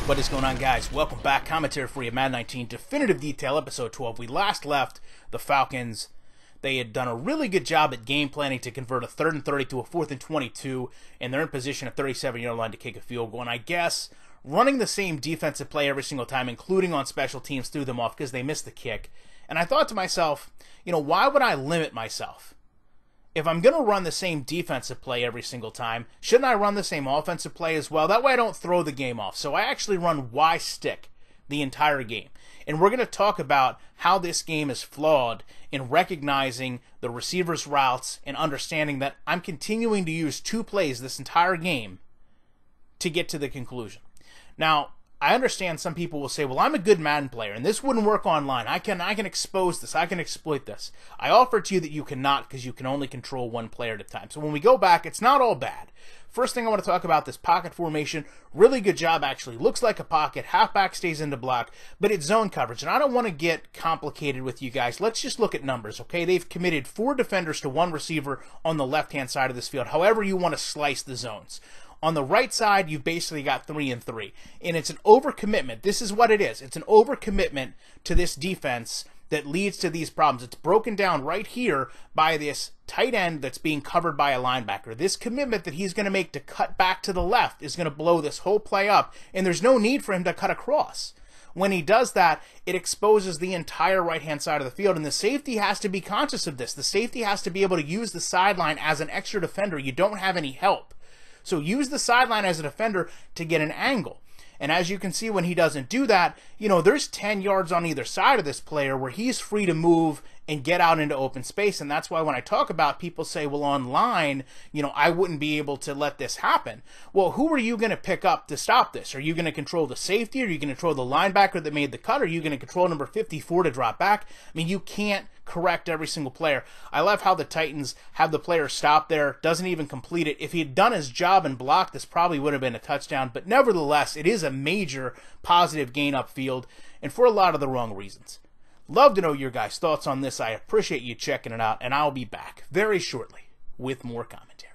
What is going on, guys? Welcome back. Commentary for you, Madden 19 Definitive Detail, Episode 12. We last left the Falcons. They had done a really good job at game planning to convert a 3rd and 30 to a 4th and 22, and they're in position at 37-yard line to kick a field goal. And I guess running the same defensive play every single time, including on special teams, threw them off because they missed the kick. And I thought to myself, why would I limit myself? If I'm going to run the same defensive play every single time, shouldn't I run the same offensive play as well? That way I don't throw the game off. So I actually run Y stick the entire game. And we're going to talk about how this game is flawed in recognizing the receiver's routes and understanding that I'm continuing to use 2 plays this entire game to get to the conclusion. Now, I understand some people will say, well, I'm a good Madden player, and this wouldn't work online. I can expose this. I can exploit this. I offer to you that you cannot, because you can only control 1 player at a time. So when we go back, it's not all bad. First thing I want to talk about, this pocket formation. Really good job, actually. Looks like a pocket. Halfback stays into block, but it's zone coverage. And I don't want to get complicated with you guys. Let's just look at numbers, okay? They've committed 4 defenders to 1 receiver on the left-hand side of this field, however you want to slice the zones. On the right side, you've basically got 3 and 3. And it's an overcommitment. This is what it is. It's an overcommitment to this defense that leads to these problems. It's broken down right here by this tight end that's being covered by a linebacker. This commitment that he's going to make to cut back to the left is going to blow this whole play up, and there's no need for him to cut across. When he does that, it exposes the entire right-hand side of the field, and the safety has to be conscious of this. The safety has to be able to use the sideline as an extra defender. You don't have any help. So use the sideline as a defender to get an angle. And as you can see, when he doesn't do that, there's 10 yards on either side of this player where he's free to move and get out into open space. And that's why when I talk about, people say, well, online, I wouldn't be able to let this happen. Well, who are you going to pick up to stop this? Are you going to control the safety? Are you going to control the linebacker that made the cut? Are you going to control number 54 to drop back? I mean, you can't correct every single player. I love how the Titans have the player stop there, doesn't even complete it. If he had done his job and blocked, this probably would have been a touchdown. But nevertheless, it is a major positive gain upfield, and for a lot of the wrong reasons. Love to know your guys' thoughts on this. I appreciate you checking it out, and I'll be back very shortly with more commentary.